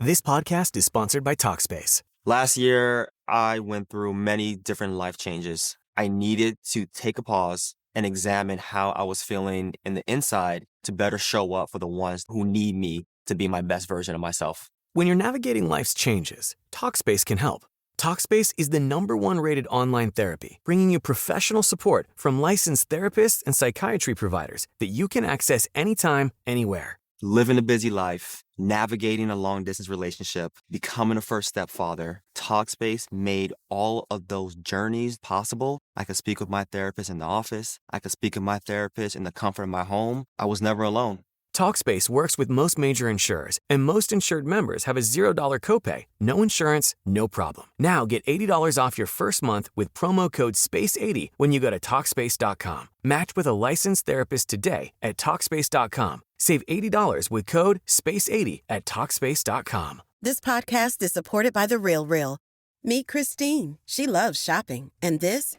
This podcast is sponsored by Talkspace. Last year, I went through many different life changes. I needed to take a pause and examine how I was feeling in the inside to better show up for the ones who need me to be my best version of myself. When you're navigating life's changes, Talkspace can help. Talkspace is the #1 rated online therapy, bringing you professional support from licensed therapists and psychiatry providers that you can access anytime, anywhere. Living a busy life, navigating a long-distance relationship, becoming a first-step father, Talkspace made all of those journeys possible. I could speak with my therapist in the office. I could speak with my therapist in the comfort of my home. I was never alone. Talkspace works with most major insurers, and most insured members have a $0 copay. No insurance, no problem. Now get $80 off your first month with promo code SPACE80 when you go to Talkspace.com. Match with a licensed therapist today at Talkspace.com. Save $80 with code SPACE80 at Talkspace.com. This podcast is supported by The RealReal. Meet Christine. She loves shopping. And this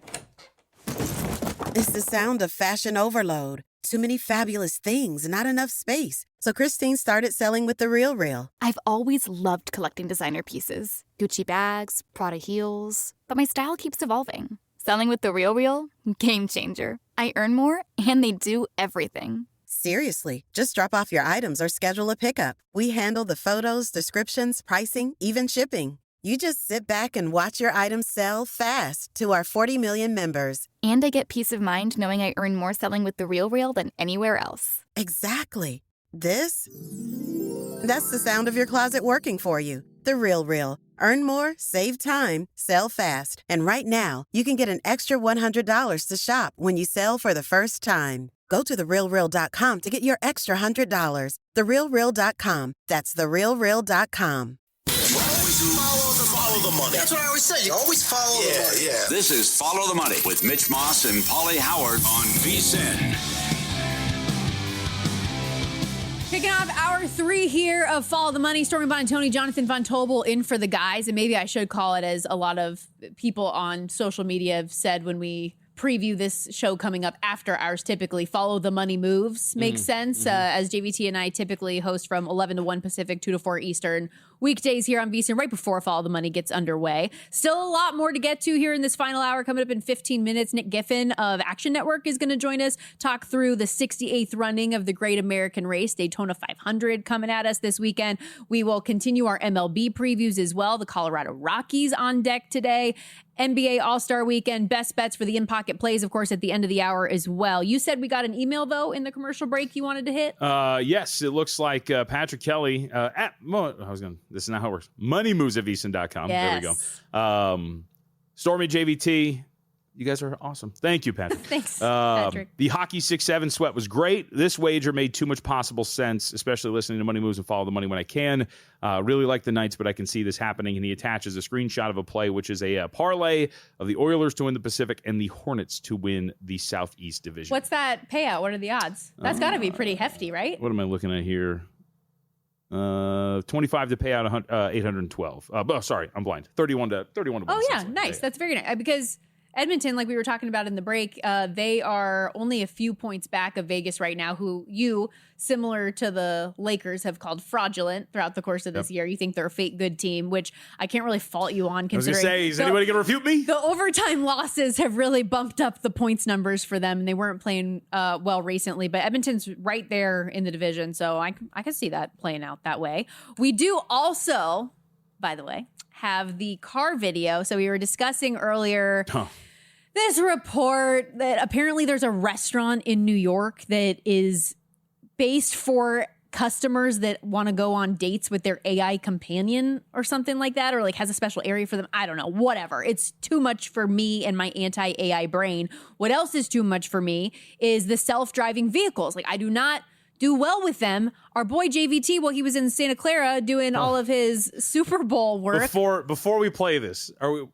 is the sound of fashion overload. Too many fabulous things, not enough space. So Christine started selling with The RealReal. I've always loved collecting designer pieces. Gucci bags, Prada heels. But my style keeps evolving. Selling with The RealReal? Game changer. I earn more, and they do everything. Seriously, just drop off your items or schedule a pickup. We handle the photos, descriptions, pricing, even shipping. You just sit back and watch your items sell fast to our 40 million members. And I get peace of mind knowing I earn more selling with The RealReal than anywhere else. Exactly. That's the sound of your closet working for you. The RealReal. Earn more, save time, sell fast. And right now, you can get an extra $100 to shop when you sell for the first time. Go to TheRealReal.com to get your extra $100. TheRealReal.com. That's TheRealReal.com. Follow the money. That's what I always say. You always follow the money. Yeah. This is Follow the Money with Mitch Moss and Paulie Howard on VSiN. Kicking off hour 3 here of Follow the Money. Stormy Buonantony, Jonathan Von Tobel in for the guys. And maybe I should call it, as a lot of people on social media have said when we preview this show coming up after ours, typically Follow the Money moves. Makes sense, as JVT and I typically host from 11 to 1 Pacific, 2 to 4 Eastern, weekdays here on VSiN right before Follow the Money gets underway. Still a lot more to get to here in this final hour. Coming up in 15 minutes, Nick Giffen of Action Network is going to join us, talk through the 68th running of the Great American Race, Daytona 500 coming at us this weekend. We will continue our MLB previews as well. The Colorado Rockies on deck today. NBA All-Star Weekend, best bets for the in-pocket plays, of course, at the end of the hour as well. You said we got an email, though, in the commercial break you wanted to hit? Yes, it looks like Patrick Kelly this is not how it works. Moneymoves@VSiN.com. Yes. There we go. Stormy, JVT, you guys are awesome. Thank you, Patrick. Thanks, Patrick. The Hockey 6-7 sweat was great. This wager made too much possible sense, especially listening to Money Moves and Follow the Money when I can. Really like the Knights, but I can see this happening. And he attaches a screenshot of a play, which is a parlay of the Oilers to win the Pacific and the Hornets to win the Southeast Division. What's that payout? What are the odds? That's got to be pretty hefty, right? What am I looking at here? 25 to pay out 812. Sorry, I'm blind. 31 to 1. Oh, yeah, nice. That's very nice. Because Edmonton, like we were talking about in the break, they are only a few points back of Vegas right now, who you, similar to the Lakers, have called fraudulent throughout the course of this year. You think they're a fake good team, which I can't really fault you on, considering. I was going to say, is anybody going to refute me? The overtime losses have really bumped up the points numbers for them, and they weren't playing well recently. But Edmonton's right there in the division, so I can see that playing out that way. We do also, by the way, have the car video. So we were discussing earlier this report that apparently there's a restaurant in New York that is based for customers that want to go on dates with their AI companion or something like that, or like has a special area for them. I don't know, whatever. It's too much for me and my anti-AI brain. What else is too much for me is the self-driving vehicles. Like, I do not do well with them. Our boy JVT, while he was in Santa Clara doing all of his Super Bowl work. Before we play this,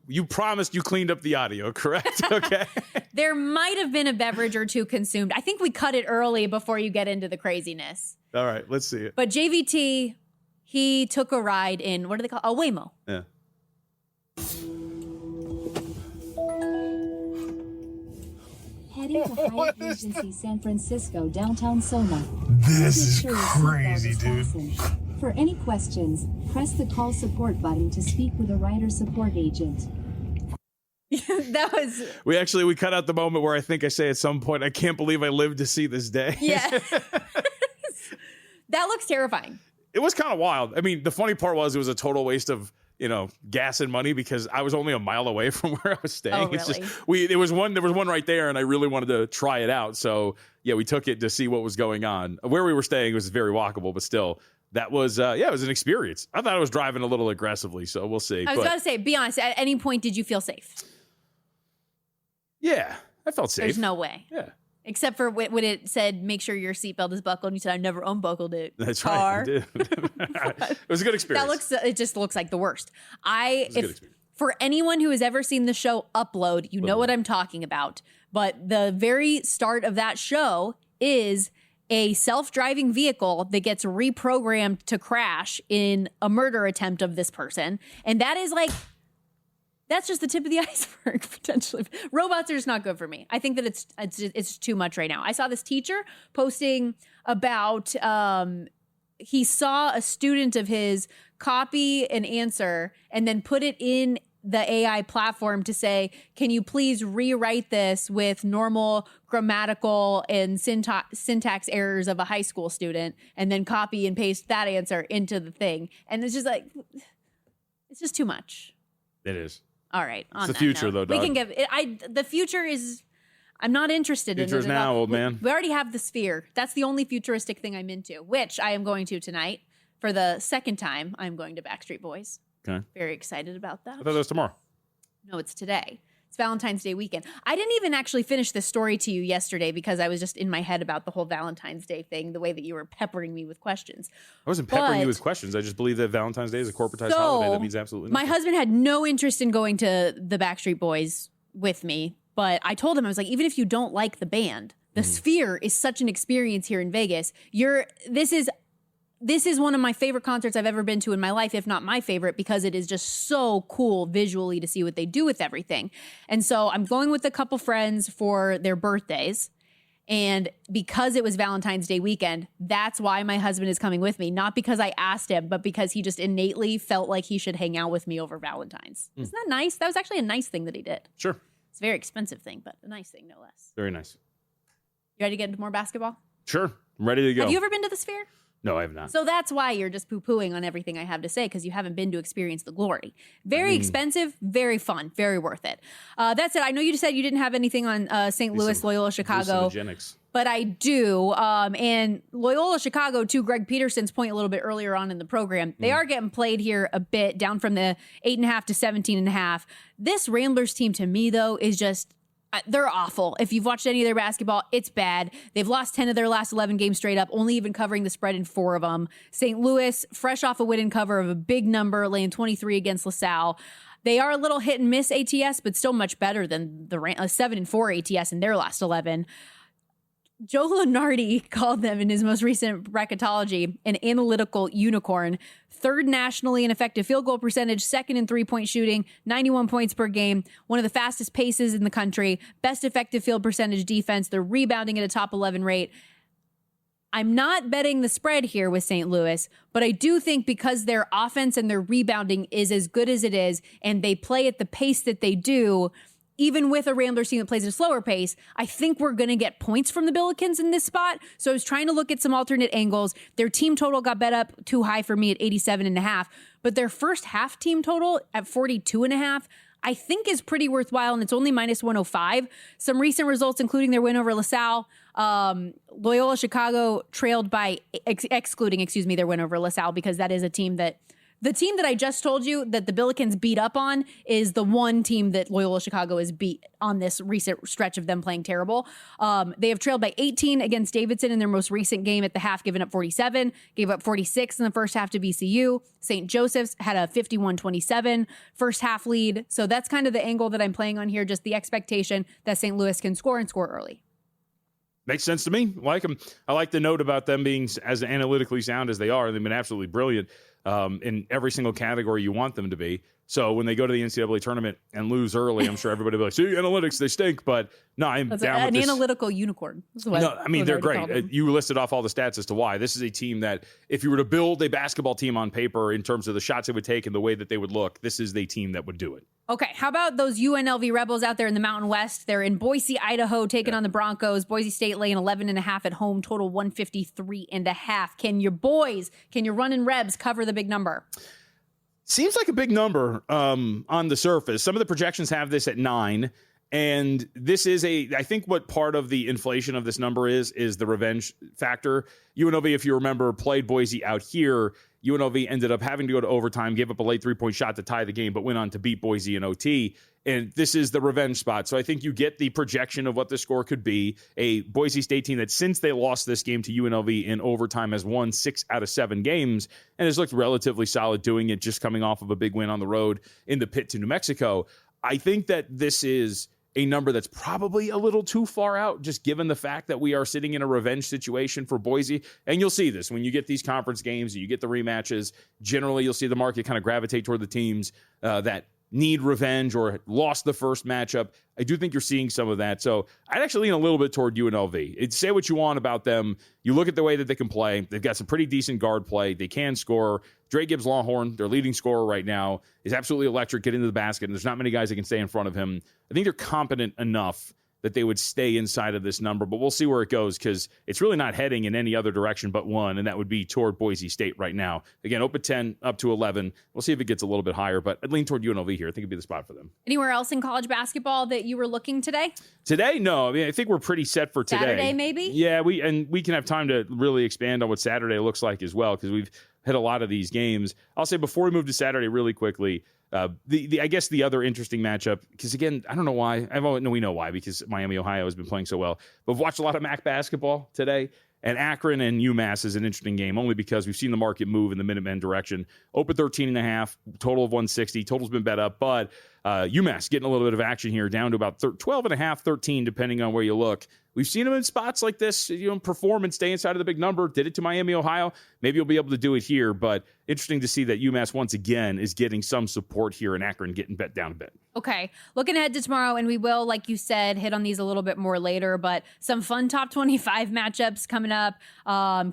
you promised you cleaned up the audio, correct? Okay. There might have been a beverage or two consumed. I think we cut it early before you get into the craziness. All right, let's see it. But JVT, he took a ride in, what do they call it? A Waymo. Yeah. Heading to Hyatt Regency San Francisco, downtown Soma. This is crazy, dude. For any questions, press the call support button to speak with a Ryder support agent. That was... We cut out the moment where I think I say at some point, I can't believe I lived to see this day. Yeah. That looks terrifying. It was kind of wild. I mean, the funny part was it was a total waste of, gas and money because I was only a mile away from where I was staying. Oh, really? It's just, there was one right there and I really wanted to try it out. So yeah, we took it to see what was going on. Where we were staying was very walkable, but still that was, it was an experience. I thought I was driving a little aggressively, so we'll see. I was going to say, be honest, at any point did you feel safe? Yeah, I felt safe. There's no way. Yeah. Except for when it said, make sure your seatbelt is buckled, and you said, I never unbuckled it. That's right. It was a good experience. It just looks like the worst. For anyone who has ever seen the show Upload, you know what I'm talking about. But the very start of that show is a self-driving vehicle that gets reprogrammed to crash in a murder attempt of this person. And that is like... That's just the tip of the iceberg, potentially. Robots are just not good for me. I think that it's too much right now. I saw this teacher posting about he saw a student of his copy an answer and then put it in the AI platform to say, can you please rewrite this with normal grammatical and syntax errors of a high school student, and then copy and paste that answer into the thing. And it's just like, it's just too much. It is. All right. It's the future, though, Doug. We can give it. The future is. I'm not interested in it. Future's now, old man. We already have the Sphere. That's the only futuristic thing I'm into, which I am going to tonight for the second time. I'm going to Backstreet Boys. Okay. Very excited about that. I thought that was tomorrow. No, it's today. It's Valentine's Day weekend. I didn't even actually finish this story to you yesterday because I was just in my head about the whole Valentine's Day thing, the way that you were peppering me with questions. I wasn't peppering you with questions. I just believe that Valentine's Day is a corporatized holiday that means absolutely nothing. My husband had no interest in going to the Backstreet Boys with me, but I told him, I was like, even if you don't like the band, the Sphere is such an experience here in Vegas. This is one of my favorite concerts I've ever been to in my life, if not my favorite, because it is just so cool visually to see what they do with everything. And so I'm going with a couple friends for their birthdays. And because it was Valentine's Day weekend, that's why my husband is coming with me. Not because I asked him, but because he just innately felt like he should hang out with me over Valentine's. Isn't that nice? That was actually a nice thing that he did. Sure. It's a very expensive thing, but a nice thing, no less. Very nice. You ready to get into more basketball? Sure. I'm ready to go. Have you ever been to the Sphere? No, I have not. So that's why you're just poo-pooing on everything I have to say, because you haven't been to experience the glory. Very expensive, very fun, very worth it. That's it. I know you just said you didn't have anything on St. Louis, Loyola, Chicago. But I do. And Loyola Chicago, to Greg Peterson's point a little bit earlier on in the program, they are getting played here a bit, down from the 8.5 to 17.5. This Ramblers team, to me, though, is just... they're awful. If you've watched any of their basketball, it's bad. They've lost 10 of their last 11 games straight up, only even covering the spread in 4 of them. St. Louis, fresh off a win and cover of a big number, laying 23 against LaSalle. They are a little hit and miss ATS, but still much better than the 7-4 ATS in their last 11. Joe Lunardi called them in his most recent bracketology an analytical unicorn. 3rd nationally in effective field goal percentage, 2nd in three-point shooting, 91 points per game, one of the fastest paces in the country, best effective field percentage defense. They're rebounding at a top 11 rate. I'm not betting the spread here with St. Louis, but I do think because their offense and their rebounding is as good as it is, and they play at the pace that they do, even with a Ramblers team that plays at a slower pace, I think we're going to get points from the Billikens in this spot. So I was trying to look at some alternate angles. Their team total got bet up too high for me at 87.5, but their first half team total at 42.5, I think is pretty worthwhile, and it's only minus 105. Some recent results, including their win over LaSalle. Loyola Chicago trailed by, excluding their win over LaSalle, because that is a team that... The team that I just told you that the Billikens beat up on is the one team that Loyola Chicago has beat on this recent stretch of them playing terrible. They have trailed by 18 against Davidson in their most recent game at the half, giving up 47, gave up 46 in the first half to VCU. St. Joseph's had a 51-27 first half lead. So that's kind of the angle that I'm playing on here, just the expectation that St. Louis can score and score early. Makes sense to me. Like them. I like the note about them being as analytically sound as they are. They've been absolutely brilliant. in every single category you want them to be. So when they go to the NCAA tournament and lose early, I'm sure everybody will be like, see, analytics, they stink. But no, I'm That's down with an this. analytical unicorn. No, I mean, they're great. You listed off all the stats as to why. This is a team that if you were to build a basketball team on paper in terms of the shots it would take and the way that they would look, this is the team that would do it. Okay, how about those UNLV Rebels out there in the Mountain West? They're in Boise, Idaho, taking on the Broncos. Boise State laying 11.5 at home, total 153.5. Can your running Rebs cover the big number? Seems like a big number on the surface. Some of the projections have this at 9. And this is I think what part of the inflation of this number is the revenge factor. UNLV, if you remember, played Boise out here. UNLV ended up having to go to overtime, gave up a late 3-point shot to tie the game, but went on to beat Boise in OT. And this is the revenge spot. So I think you get the projection of what the score could be. A Boise State team that since they lost this game to UNLV in overtime has won 6 out of 7 games and has looked relatively solid doing it, just coming off of a big win on the road in the pit to New Mexico. I think that this is a number that's probably a little too far out, just given the fact that we are sitting in a revenge situation for Boise. And you'll see this when you get these conference games, you get the rematches. Generally, you'll see the market kind of gravitate toward the teams that need revenge or lost the first matchup. I do think you're seeing some of that. So I'd actually lean a little bit toward UNLV. Say what you want about them. You look at the way that they can play. They've got some pretty decent guard play. They can score. Dre Gibbs-Longhorn, their leading scorer right now, is absolutely electric, getting to the basket, and there's not many guys that can stay in front of him. I think they're competent enough that they would stay inside of this number, but we'll see where it goes because it's really not heading in any other direction but one, and that would be toward Boise State right now. Again, open 10, up to 11. We'll see if it gets a little bit higher, but I'd lean toward UNLV here. I think it'd be the spot for them. Anywhere else in college basketball that you were looking today? Today, no. I mean, I think we're pretty set for today. Saturday, maybe? Yeah, we can have time to really expand on what Saturday looks like as well because we've hit a lot of these games. I'll say before we move to Saturday really quickly, I guess the other interesting matchup, because again, I don't know why. We know why, because Miami, Ohio has been playing so well. But I've watched a lot of MAC basketball today, and Akron and UMass is an interesting game, only because we've seen the market move in the Minutemen direction. Open 13.5, total of 160. Total's been bet up, but UMass getting a little bit of action here, down to about 12.5, 13, depending on where you look. We've seen them in spots like this, perform and stay inside of the big number. Did it to Miami, Ohio. Maybe you'll be able to do it here, but interesting to see that UMass once again is getting some support here in Akron, getting bet down a bit. Okay. Looking ahead to tomorrow, and we will, like you said, hit on these a little bit more later, but some fun top 25 matchups coming up.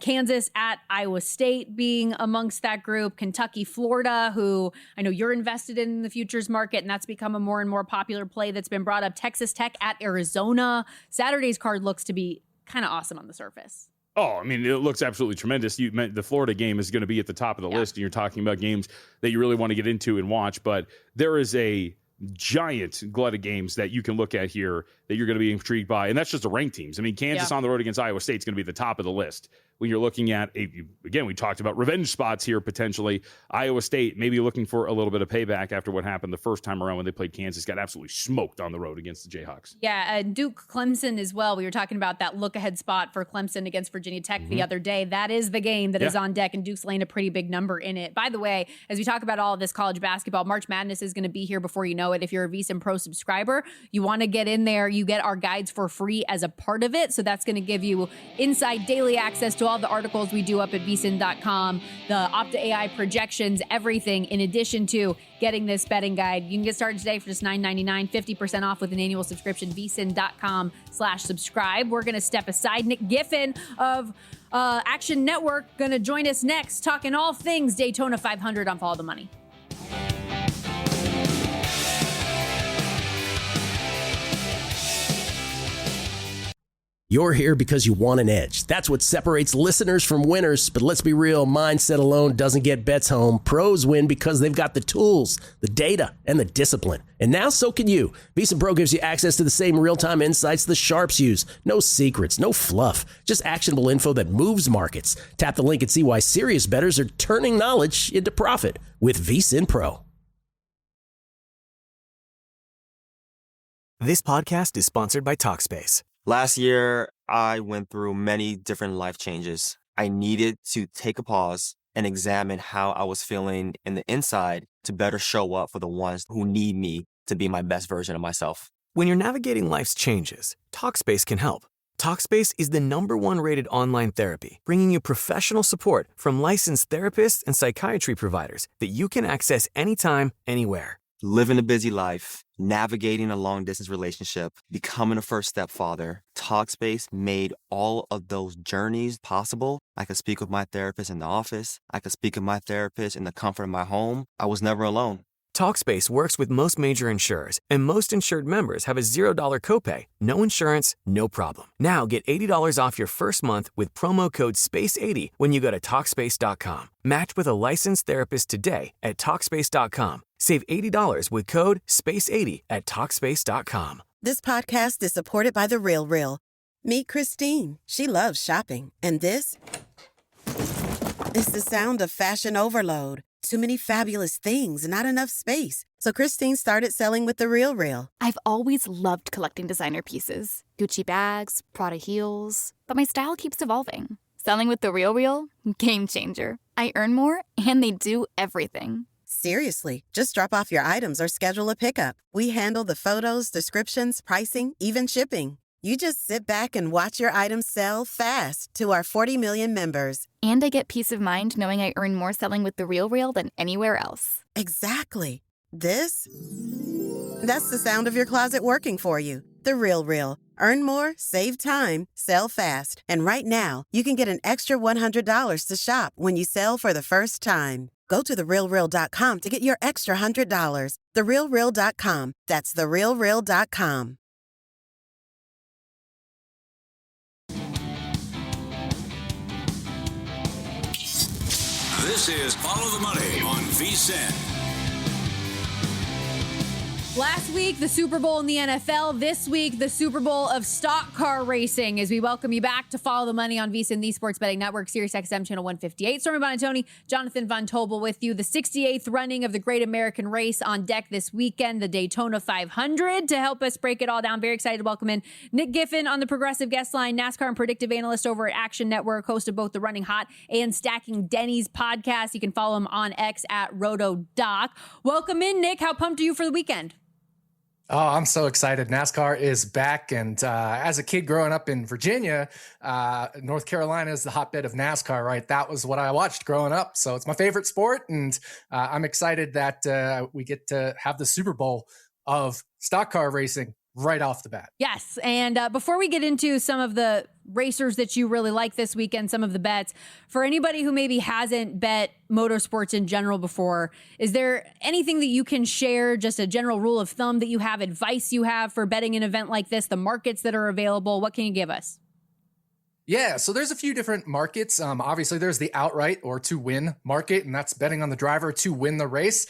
Kansas at Iowa State being amongst that group. Kentucky, Florida, who I know you're invested in the futures market, and that's become a more and more popular play that's been brought up. Texas Tech at Arizona. Saturday's card looks to be kind of awesome on the surface. Oh, I mean, it looks absolutely tremendous. The Florida game is going to be at the top of the list, and you're talking about games that you really want to get into and watch. But there is a giant glut of games that you can look at here that you're going to be intrigued by, and that's just the ranked teams. I mean, Kansas on the road against Iowa State is going to be at the top of the list. When you're looking at, again, we talked about revenge spots here potentially. Iowa State maybe looking for a little bit of payback after what happened the first time around when they played Kansas, got absolutely smoked on the road against the Jayhawks. Yeah, Duke Clemson as well. We were talking about that look-ahead spot for Clemson against Virginia Tech the other day. That is the game that is on deck, and Duke's laying a pretty big number in it. By the way, as we talk about all of this college basketball, March Madness is going to be here before you know it. If you're a VSiN Pro subscriber, you want to get in there. You get our guides for free as a part of it, so that's going to give you inside daily access to all the articles we do up at vsin.com, the Opta AI projections, everything, in addition to getting this betting guide. You can get started today for just $9.99, 50% off with an annual subscription, vsin.com/subscribe. We're going to step aside. Nick Giffen of Action Network going to join us next, talking all things Daytona 500 on Follow the Money. You're here because you want an edge. That's what separates listeners from winners. But let's be real, mindset alone doesn't get bets home. Pros win because they've got the tools, the data, and the discipline. And now so can you. VSiN Pro gives you access to the same real-time insights the sharps use. No secrets, no fluff, just actionable info that moves markets. Tap the link and see why serious bettors are turning knowledge into profit with VSiN Pro. This podcast is sponsored by Talkspace. Last year, I went through many different life changes. I needed to take a pause and examine how I was feeling in the inside to better show up for the ones who need me to be my best version of myself. When you're navigating life's changes, Talkspace can help. Talkspace is the #1 rated online therapy, bringing you professional support from licensed therapists and psychiatry providers that you can access anytime, anywhere. Living a busy life, navigating a long-distance relationship, becoming a first-step father, Talkspace made all of those journeys possible. I could speak with my therapist in the office. I could speak with my therapist in the comfort of my home. I was never alone. Talkspace works with most major insurers, and most insured members have a $0 copay, no insurance, no problem. Now get $80 off your first month with promo code SPACE80 when you go to Talkspace.com. Match with a licensed therapist today at Talkspace.com. Save $80 with code SPACE80 at Talkspace.com. This podcast is supported by The Real Real. Meet Christine. She loves shopping. And this is the sound of fashion overload. Too many fabulous things, not enough space. So Christine started selling with The Real Real. I've always loved collecting designer pieces. Gucci bags, Prada heels. But my style keeps evolving. Selling with The Real Real? Game changer. I earn more, and they do everything. Seriously, just drop off your items or schedule a pickup. We handle the photos, descriptions, pricing, even shipping. You just sit back and watch your items sell fast to our 40 million members. And I get peace of mind knowing I earn more selling with The Real Real than anywhere else. Exactly. That's the sound of your closet working for you. The Real Real. Earn more, save time, sell fast. And right now, you can get an extra $100 to shop when you sell for the first time. Go to TheRealReal.com to get your extra $100. TheRealReal.com. That's TheRealReal.com. This is Follow the Money on VSiN. Last week, the Super Bowl in the NFL. This week, the Super Bowl of stock car racing. As we welcome you back to Follow the Money on VSiN, the Sports Betting Network, Sirius XM Channel 158. Stormy Buonantony, Jonathan Von Tobel with you. The 68th running of the Great American Race on deck this weekend, the Daytona 500. To help us break it all down, very excited to welcome in Nick Giffen on the Progressive Guest Line, NASCAR and predictive analyst over at Action Network, host of both the Running Hot and Stacking Denny's podcast. You can follow him on X at RotoDoc. Welcome in, Nick. How pumped are you for the weekend? Oh, I'm so excited. NASCAR is back. And as a kid growing up in Virginia, North Carolina is the hotbed of NASCAR, right? That was what I watched growing up. So it's my favorite sport. And I'm excited that we get to have the Super Bowl of stock car racing right off the bat. Yes. And before we get into some of the racers that you really like this weekend, some of the bets, for anybody who maybe hasn't bet motorsports in general before, is there anything that you can share, just a general rule of thumb that you have, advice you have for betting an event like this, the markets that are available? What can you give us? Yeah, so there's a few different markets. Obviously, there's the outright or to win market, and that's betting on the driver to win the race.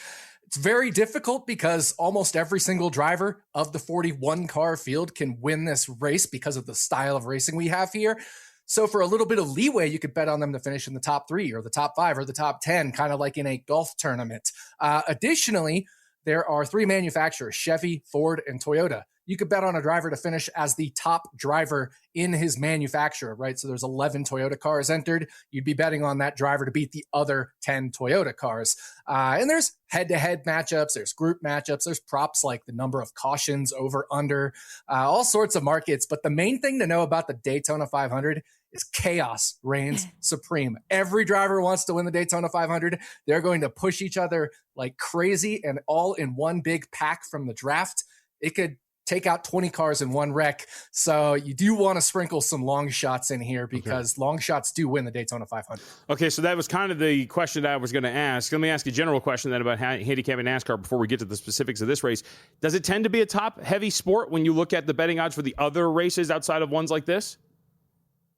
It's very difficult because almost every single driver of the 41 car field can win this race because of the style of racing we have here. So for a little bit of leeway, you could bet on them to finish in the top 3 or the top 5 or the top 10, kind of like in a golf tournament. Additionally, there are 3 manufacturers, Chevy, Ford, and Toyota. You could bet on a driver to finish as the top driver in his manufacturer, right? So there's 11 Toyota cars entered. You'd be betting on that driver to beat the other 10 Toyota cars. And there's head-to-head matchups. There's group matchups. There's props like the number of cautions over, under, all sorts of markets. But the main thing to know about the Daytona 500 is chaos reigns supreme. Every driver wants to win the Daytona 500. They're going to push each other like crazy and all in one big pack from the draft. It could take out 20 cars in one wreck. So you do want to sprinkle some long shots in here because long shots do win the Daytona 500. Okay, so that was kind of the question that I was going to ask. Let me ask a general question then about handicapping NASCAR before we get to the specifics of this race. Does it tend to be a top-heavy sport when you look at the betting odds for the other races outside of ones like this?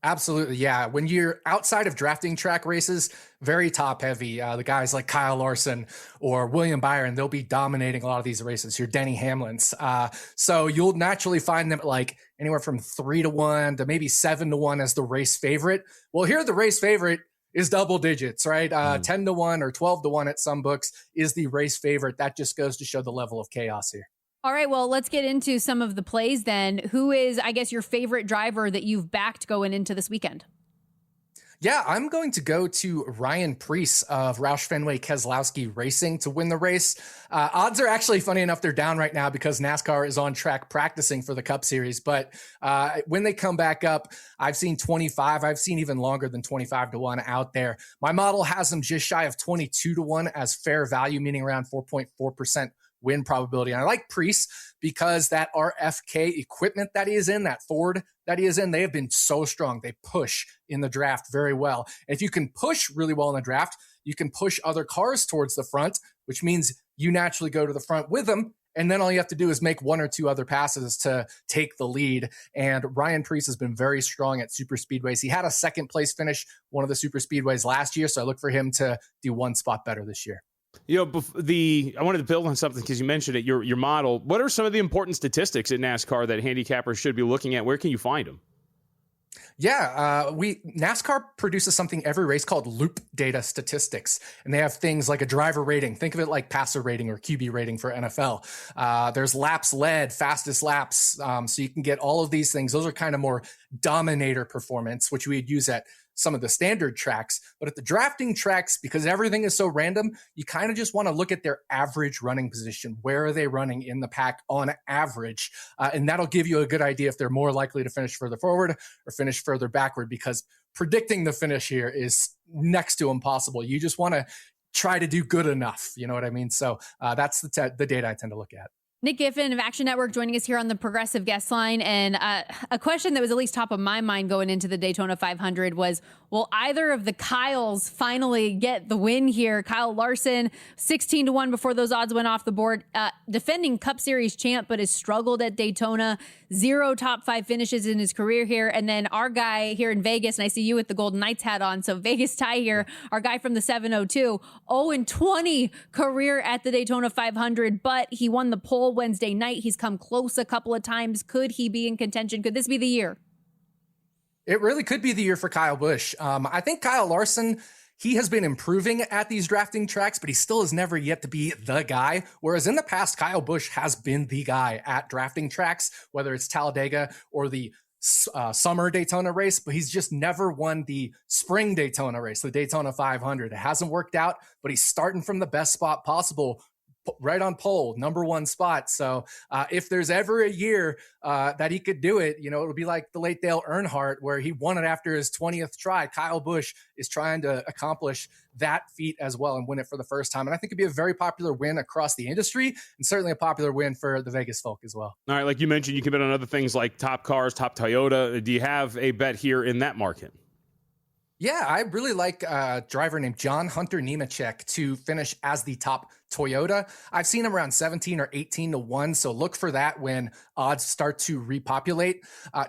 Absolutely, yeah. When you're outside of drafting track races, very top heavy. The guys like Kyle Larson or William Byron, they'll be dominating a lot of these races. Your Denny Hamlins. So you'll naturally find them at like anywhere from 3-1 to maybe 7-1 as the race favorite. Well, here the race favorite is double digits, right? 10-1 or 12-1 at some books is the race favorite. That just goes to show the level of chaos here. All right, well, let's get into some of the plays then. Who is, I guess, your favorite driver that you've backed going into this weekend? Yeah, I'm going to go to Ryan Preece of Roush Fenway Keselowski Racing to win the race. Odds are actually, funny enough, they're down right now because NASCAR is on track practicing for the Cup Series. But when they come back up, I've seen 25. I've seen even longer than 25 to 1 out there. My model has them just shy of 22 to 1 as fair value, meaning around 4.4% win probability. And I like Preece because that RFK equipment that he is in, that Ford that he is in, they have been so strong. They push in the draft very well. And if you can push really well in the draft, you can push other cars towards the front, which means you naturally go to the front with them. And then all you have to do is make one or two other passes to take the lead. And Ryan Preece has been very strong at super speedways. He had a second place finish one of the super speedways last year. So I look for him to do one spot better this year. You know, I wanted to build on something because you mentioned it, your model. What are some of the important statistics in NASCAR that handicappers should be looking at? Where can you find them? Yeah, NASCAR produces something every race called Loop Data Statistics, and they have things like a driver rating. Think of it like passer rating or QB rating for NFL. There's laps led, fastest laps, so you can get all of these things. Those are kind of more dominator performance, which we'd use at some of the standard tracks. But at the drafting tracks, because everything is so random, you kind of just want to look at their average running position. Where are they running in the pack on average? And that'll give you a good idea if they're more likely to finish further forward or finish further backward, because predicting the finish here is next to impossible. You just want to try to do good enough. You know what I mean? So that's the data I tend to look at. Nick Giffen of Action Network joining us here on the Progressive Guest Line. And a question that was at least top of my mind going into the Daytona 500 was, will either of the Kyles finally get the win here? Kyle Larson, 16 to 1 before those odds went off the board, defending Cup Series champ, but has struggled at Daytona. 0 top 5 finishes in his career here. And then our guy here in Vegas, and I see you with the Golden Knights hat on, so Vegas tie here, our guy from the 702, 0-20 career at the Daytona 500, but he won the pole Wednesday night. He's come close a couple of times. Could he be in contention? Could this be the year? It really could be the year for Kyle Busch. I think Kyle Larson, he has been improving at these drafting tracks, but he still has never yet to be the guy. Whereas in the past, Kyle Busch has been the guy at drafting tracks, whether it's Talladega or the summer Daytona race, but he's just never won the spring Daytona race, the Daytona 500. It hasn't worked out, but he's starting from the best spot possible, right on pole, number 1 spot. So if there's ever a year that he could do it, it'll be like the late Dale Earnhardt, where he won it after his 20th try. Kyle Busch is trying to accomplish that feat as well and win it for the first time. And I think it'd be a very popular win across the industry, and certainly a popular win for the Vegas folk as well. All right, like you mentioned, you can bet on other things like top cars, top Toyota. Do you have a bet here in that market? Yeah, I really like a driver named John Hunter Nemechek to finish as the top Toyota. I've seen him around 17 or 18 to 1, so look for that when odds start to repopulate.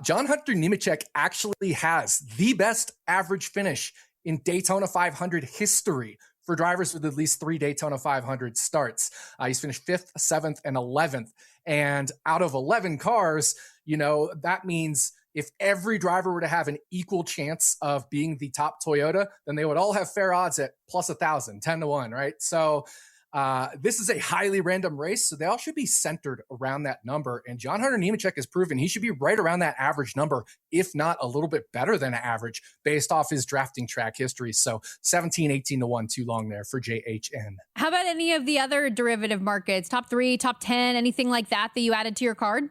John Hunter Nemechek actually has the best average finish in Daytona 500 history for drivers with at least 3 Daytona 500 starts. He's finished 5th, 7th, and 11th. And out of 11 cars, that means if every driver were to have an equal chance of being the top Toyota, then they would all have fair odds at plus 1,000, 10 to 1, right? So this is a highly random race, so they all should be centered around that number. And John Hunter Nemechek has proven he should be right around that average number, if not a little bit better than average, based off his drafting track history. So 17, 18 to 1, too long there for JHN. How about any of the other derivative markets? Top 3, top 10, anything like that you added to your card?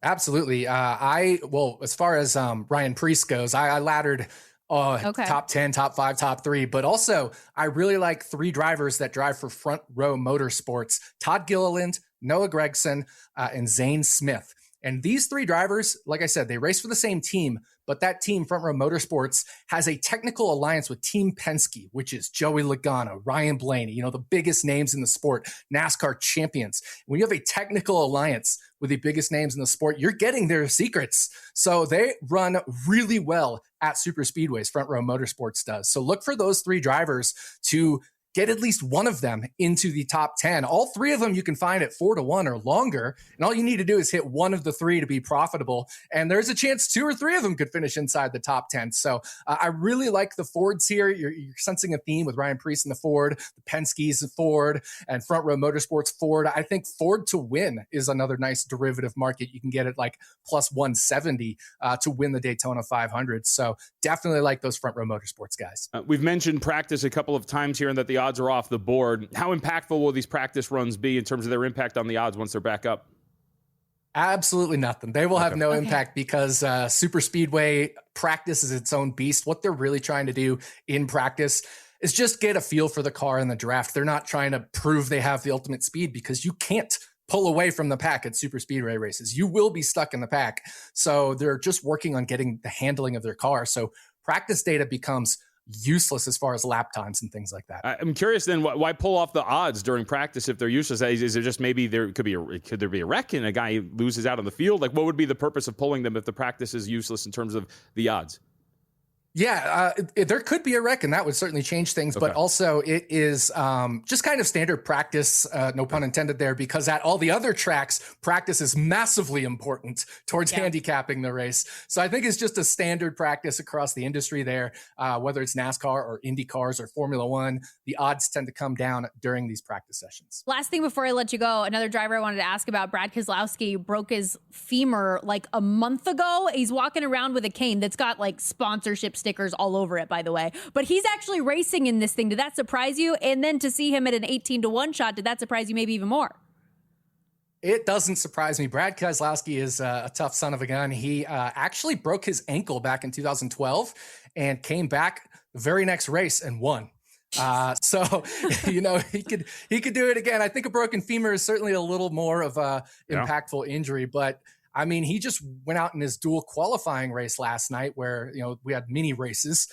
Absolutely. As far as Ryan Preece goes, I laddered top 10, top 5, top 3, but also I really like 3 drivers that drive for Front Row Motorsports: Todd Gilliland, Noah Gragson, and Zane Smith. And these 3 drivers, like I said, they race for the same team, but that team, Front Row Motorsports, has a technical alliance with Team Penske, which is Joey Logano, Ryan Blaney, the biggest names in the sport, NASCAR champions. When you have a technical alliance with the biggest names in the sport, you're getting their secrets. So they run really well at super speedways, Front Row Motorsports does. So look for those 3 drivers to get at least one of them into the top 10. All three of them you can find at 4-1 or longer. And all you need to do is hit one of the three to be profitable. And there's a chance 2 or 3 of them could finish inside the top 10. So I really like the Fords here. You're sensing a theme with Ryan Preece in the Ford, the Penske's Ford, and Front Row Motorsports Ford. I think Ford to win is another nice derivative market. You can get it like plus 170 to win the Daytona 500. So definitely like those Front Row Motorsports guys. We've mentioned practice a couple of times here and that the odds are off the board. How impactful will these practice runs be in terms of their impact on the odds once they're back up? Absolutely nothing. They will have no impact because super speedway practice is its own beast. What they're really trying to do in practice is just get a feel for the car in the draft. They're not trying to prove they have the ultimate speed because you can't pull away from the pack at super speedway races. You will be stuck in the pack. So they're just working on getting the handling of their car. So practice data becomes useless as far as lap times and things like that. I'm curious then, why pull off the odds during practice if they're useless? Is it just maybe could there be a wreck and a guy loses out on the field? Like, what would be the purpose of pulling them if the practice is useless in terms of the odds? Yeah, there could be a wreck, and that would certainly change things. Okay. But also, it is just kind of standard practice, no pun intended there, because at all the other tracks, practice is massively important towards handicapping the race. So I think it's just a standard practice across the industry there, whether it's NASCAR or Indy cars or Formula One. The odds tend to come down during these practice sessions. Last thing before I let you go, another driver I wanted to ask about, Brad Keselowski, broke his femur like a month ago. He's walking around with a cane that's got like sponsorship stickers all over it, by the way. But he's actually racing in this thing. Did that surprise you? And then to see him at an 18-1 shot, did that surprise you maybe even more? It doesn't surprise me. Brad Keselowski is a tough son of a gun. He actually broke his ankle back in 2012 and came back the very next race and won. So, you know, he could do it again. I think a broken femur is certainly a little more of a impactful injury, but I mean, he just went out in his dual qualifying race last night where, you know, we had mini races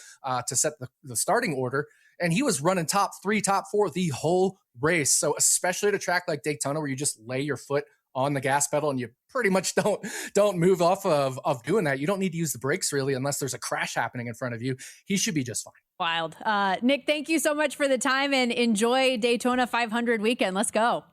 to set the starting order, and he was running top 3, top 4 the whole race. So especially at a track like Daytona where you just lay your foot on the gas pedal and you pretty much don't move off of doing that. You don't need to use the brakes really unless there's a crash happening in front of you. He should be just fine. Wild. Nick, thank you so much for the time and enjoy Daytona 500 weekend. Let's go.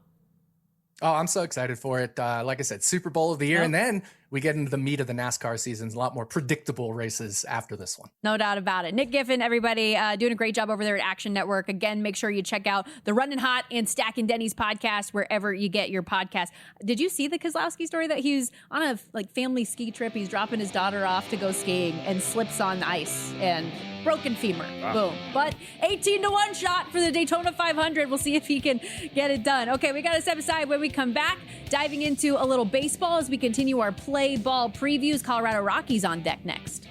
Oh, I'm so excited for it. Like I said, Super Bowl of the year. And then we get into the meat of the NASCAR seasons, a lot more predictable races after this one. No doubt about it. Nick Giffen, everybody, doing a great job over there at Action Network. Again, make sure you check out the Running Hot and Stacking Denny's podcast wherever you get your podcast. Did you see the Keselowski story that he's on a family ski trip? He's dropping his daughter off to go skiing and slips on the ice and broken femur. Wow. Boom. But 18-1 shot for the Daytona 500. We'll see if he can get it done. Okay, we got to step aside. When we come back, diving into a little baseball as we continue our play ball previews. Colorado Rockies on deck next.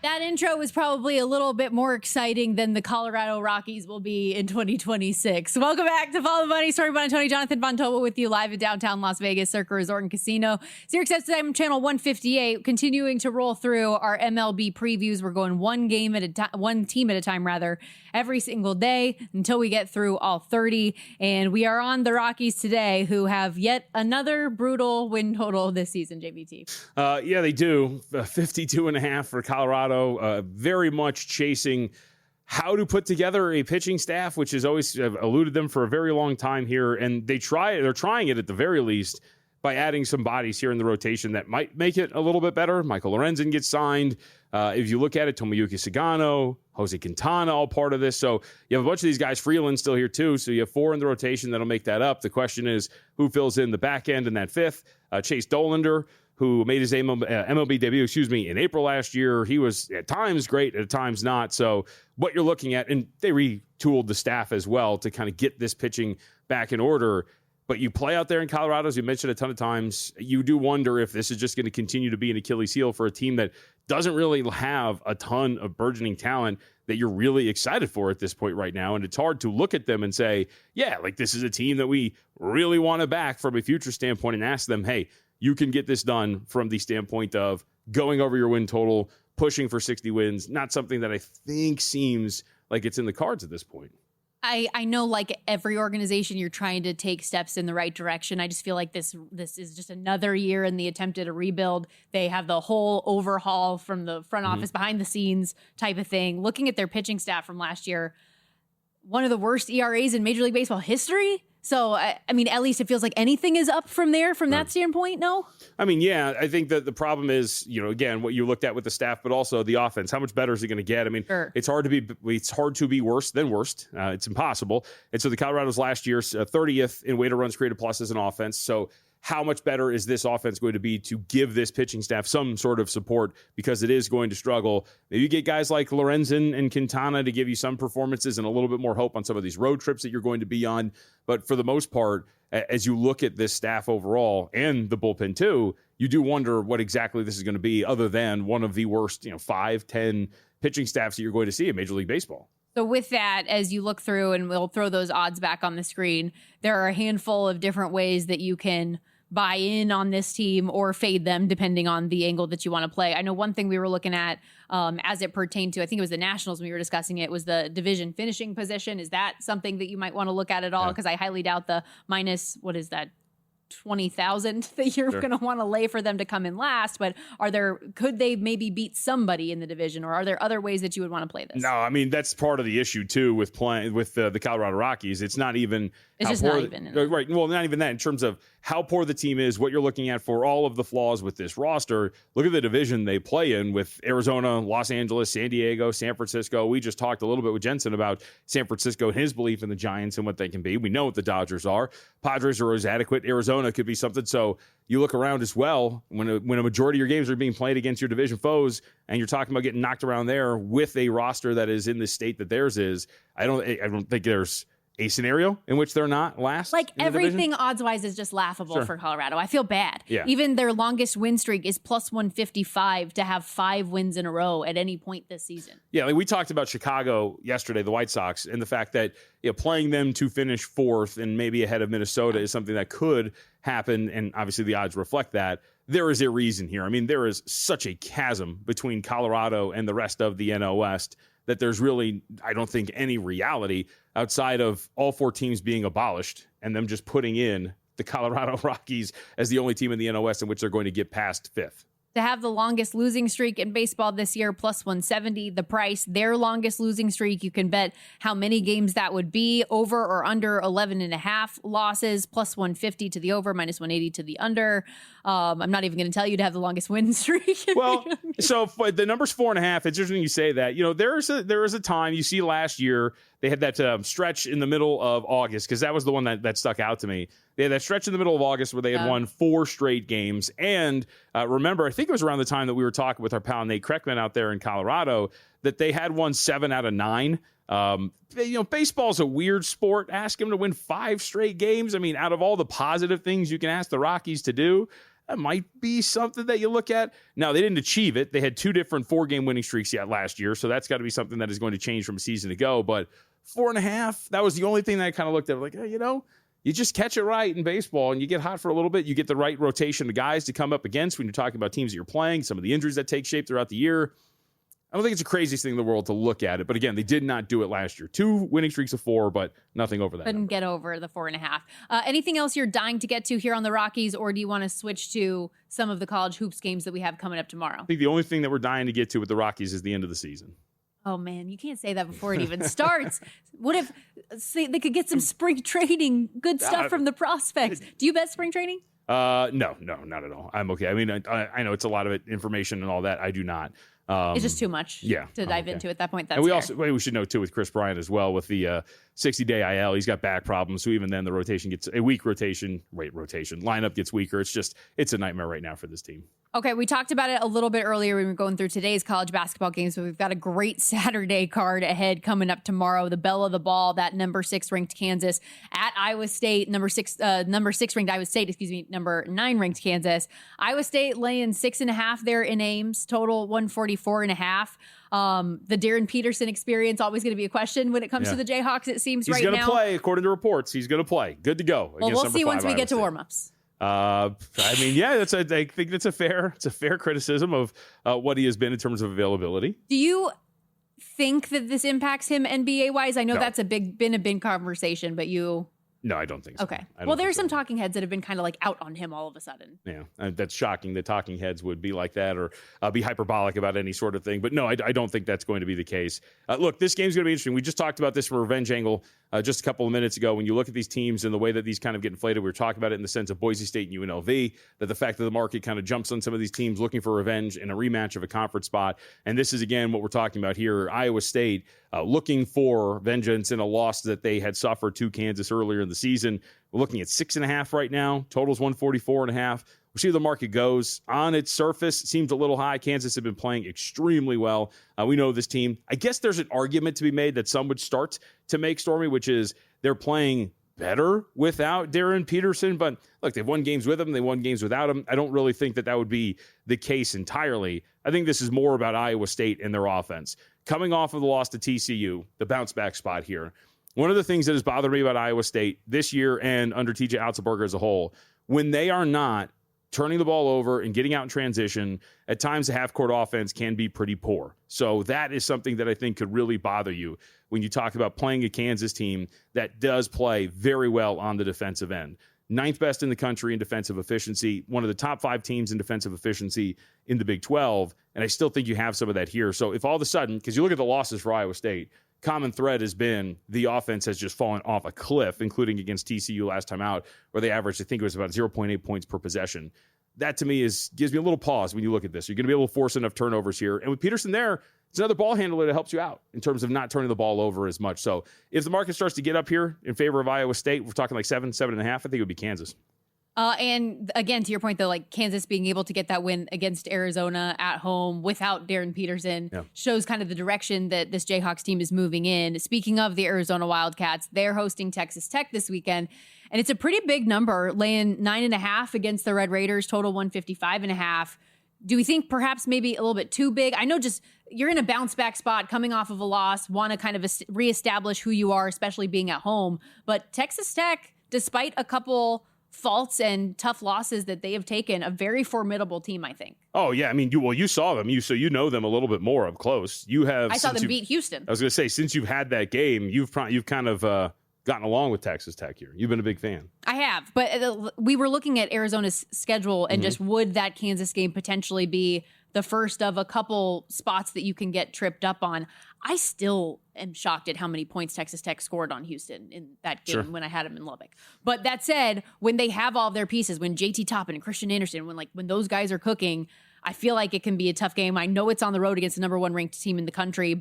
That intro was probably a little bit more exciting than the Colorado Rockies will be in 2026. Welcome back to Follow the Money. Stormy Buonantony, Jonathan Von Tobel with you live at downtown Las Vegas, Circa Resort and Casino. SiriusXM channel 158, continuing to roll through our MLB previews. We're going one team at a time, every single day until we get through all 30. And we are on the Rockies today, who have yet another brutal win total this season, JVT. Yeah, they do. 52.5 for Colorado. Very much chasing how to put together a pitching staff, which has always eluded them for a very long time here. And they're trying it at the very least by adding some bodies here in the rotation that might make it a little bit better. Michael Lorenzen gets signed. If you look at it, Tomoyuki Sagano, Jose Quintana, all part of this. So you have a bunch of these guys. Freeland still here too. So you have 4 in the rotation that'll make that up. The question is who fills in the back end in that 5th? Chase Dollander, who made his MLB debut, in April last year. He was at times great, at times not. So what you're looking at, and they retooled the staff as well to kind of get this pitching back in order. But you play out there in Colorado, as you mentioned a ton of times, you do wonder if this is just going to continue to be an Achilles heel for a team that doesn't really have a ton of burgeoning talent that you're really excited for at this point right now. And it's hard to look at them and say, yeah, like this is a team that we really want to back from a future standpoint and ask them, hey, you can get this done from the standpoint of going over your win total, pushing for 60 wins, not something that I think seems like it's in the cards at this point. I know, like every organization, you're trying to take steps in the right direction. I just feel like this is just another year in the attempt at a rebuild. They have the whole overhaul from the front office, behind the scenes type of thing. Looking at their pitching staff from last year, one of the worst ERAs in Major League Baseball history. So, I mean, at least it feels like anything is up from there, from that standpoint, no? I mean, yeah, I think that the problem is, again, what you looked at with the staff, but also the offense. How much better is it going to get? I mean, it's hard to be worse than worst. It's impossible. And so the Colorado's last year, 30th in weighted runs created plus as an offense. So how much better is this offense going to be to give this pitching staff some sort of support, because it is going to struggle? Maybe you get guys like Lorenzen and Quintana to give you some performances and a little bit more hope on some of these road trips that you're going to be on. But for the most part, as you look at this staff overall and the bullpen too, you do wonder what exactly this is going to be, other than one of the worst, 5-10 pitching staffs that you're going to see in Major League Baseball. So with that, as you look through, and we'll throw those odds back on the screen, there are a handful of different ways that you can buy in on this team or fade them, depending on the angle that you want to play. I know one thing we were looking at as it pertained to, I think it was the Nationals when we were discussing it, was the division finishing position. Is that something that you might want to look at all? Because I highly doubt the minus, what is that, 20,000 that you're going to want to lay for them to come in last. But could they maybe beat somebody in the division, or are there other ways that you would want to play this? No, I mean, that's part of the issue too with playing with the Colorado Rockies. It's not even right. Well, not even that in terms of how poor the team is, what you're looking at for all of the flaws with this roster. Look at the division they play in with Arizona, Los Angeles, San Diego, San Francisco. We just talked a little bit with Jensen about San Francisco and his belief in the Giants and what they can be. We know what the Dodgers are. Padres are as adequate. Arizona could be something. So you look around as well, when a majority of your games are being played against your division foes, and you're talking about getting knocked around there with a roster that is in the state that theirs is, I don't think there's a scenario in which they're not last. Like everything odds-wise is just laughable for Colorado. I feel bad. Yeah. Even their longest win streak is plus 155 to have 5 wins in a row at any point this season. Yeah, like we talked about Chicago yesterday, the White Sox, and the fact that playing them to finish 4th and maybe ahead of Minnesota is something that could happen, and obviously the odds reflect that. There is a reason here. I mean, there is such a chasm between Colorado and the rest of the NL West that there's really, I don't think, any reality outside of all 4 teams being abolished and them just putting in the Colorado Rockies as the only team in the NL West in which they're going to get past 5th. To have the longest losing streak in baseball this year, plus 170, the price, their longest losing streak, you can bet how many games that would be, over or under 11.5 losses, plus 150 to the over, minus 180 to the under. I'm not even going to tell you to have the longest win streak. Well, so the number's 4.5. It's interesting you say that. There is a time, you see last year, they had that stretch in the middle of August, because that was the one that stuck out to me. They had that stretch in the middle of August where they had won 4 straight games. And remember, I think it was around the time that we were talking with our pal Nate Kreckman out there in Colorado, that they had won 7 out of 9. Baseball's a weird sport. Ask them to win 5 straight games. I mean, out of all the positive things you can ask the Rockies to do, that might be something that you look at. Now, they didn't achieve it. They had 2 different 4-game winning streaks yet last year, so that's got to be something that is going to change from a season ago. But 4.5, that was the only thing that I kind of looked at, like, you just catch it right in baseball and you get hot for a little bit. You get the right rotation of guys to come up against when you're talking about teams that you're playing, some of the injuries that take shape throughout the year. I don't think it's the craziest thing in the world to look at it. But again, they did not do it last year. 2 winning streaks of 4, but nothing over that. Couldn't get over the 4.5. Anything else you're dying to get to here on the Rockies, or do you want to switch to some of the college hoops games that we have coming up tomorrow? I think the only thing that we're dying to get to with the Rockies is the end of the season. Oh, man, you can't say that before it even starts. What if they could get some spring training, good stuff from the prospects? Do you bet spring training? No, not at all. I'm okay. I mean, I know it's a lot of information and all that. I do not. It's just too much to dive into at that point. That's and we should know, too, with Chris Bryant as well, with the 60-day IL, he's got back problems. So even then, the rotation gets a weak rotation. Lineup gets weaker. It's a nightmare right now for this team. Okay, we talked about it a little bit earlier when we were going through today's college basketball games, but we've got a great Saturday card ahead coming up tomorrow. The belle of the ball, that number 6 ranked Kansas at Iowa State, number six ranked Iowa State, number 9 ranked Kansas. Iowa State laying 6.5 there in Ames, total 144.5. The Darren Peterson experience always going to be a question when it comes to the Jayhawks. It seems he's right now he's going to play, according to reports. He's going to play. Good to go. Well, we'll see once we get to warmups. I mean, yeah, I think that's a fair criticism of what he has been in terms of availability. Do you think that this impacts him NBA wise? I know that's been a big conversation, but you. No, I don't think so. Okay. Well, there are some talking heads that have been kind of like out on him all of a sudden. Yeah, that's shocking. The talking heads would be like that or be hyperbolic about any sort of thing. But no, I don't think that's going to be the case. Look, this game's going to be interesting. We just talked about this from a revenge angle just a couple of minutes ago. When you look at these teams and the way that these kind of get inflated, we were talking about it in the sense of Boise State and UNLV, that the fact that the market kind of jumps on some of these teams looking for revenge in a rematch of a conference spot. And this is, again, what we're talking about here. Iowa State looking for vengeance in a loss that they had suffered to Kansas earlier in the season. We're looking at 6.5 right now. Total's 144.5. We'll see where the market goes. On its surface, it seems a little high. Kansas have been playing extremely well. We know this team. I guess there's an argument to be made that some would start to make, Stormy, which is they're playing better without Darren Peterson. But look, they've won games with him. They won games without him. I don't really think that would be the case entirely. I think this is more about Iowa State and their offense. Coming off of the loss to TCU, the bounce back spot here. One of the things that has bothered me about Iowa State this year and under TJ Otzelberger as a whole, when they are not turning the ball over and getting out in transition, at times the half-court offense can be pretty poor. So that is something that I think could really bother you when you talk about playing a Kansas team that does play very well on the defensive end. 9th best in the country in defensive efficiency, one of the top 5 teams in defensive efficiency in the Big 12, and I still think you have some of that here. So if all of a sudden, because you look at the losses for Iowa State, common thread has been the offense has just fallen off a cliff, including against TCU last time out, where they averaged, I think it was about 0.8 points per possession. That to me gives me a little pause when you look at this. You're going to be able to force enough turnovers here. And with Peterson there, it's another ball handler that helps you out in terms of not turning the ball over as much. So if the market starts to get up here in favor of Iowa State, we're talking like 7.5, I think it would be Kansas. And again, to your point, though, like Kansas being able to get that win against Arizona at home without Darren Peterson shows kind of the direction that this Jayhawks team is moving in. Speaking of the Arizona Wildcats, they're hosting Texas Tech this weekend, and it's a pretty big number, laying 9.5 against the Red Raiders, total 155.5. Do we think perhaps maybe a little bit too big? I know just you're in a bounce back spot coming off of a loss, want to kind of reestablish who you are, especially being at home. But Texas Tech, despite a couple faults and tough losses that they have taken, a very formidable team, I think. Oh yeah, I mean, you saw them, so you know them a little bit more up close. I saw them beat Houston. I was going to say, since you've had that game, you've kind of gotten along with Texas Tech here. You've been a big fan. I have, but we were looking at Arizona's schedule and just would that Kansas game potentially be the first of a couple spots that you can get tripped up on? I still am shocked at how many points Texas Tech scored on Houston in that game when I had them in Lubbock. But that said, when they have all of their pieces, when JT Toppin and Christian Anderson, when those guys are cooking, I feel like it can be a tough game. I know it's on the road against the number 1 ranked team in the country,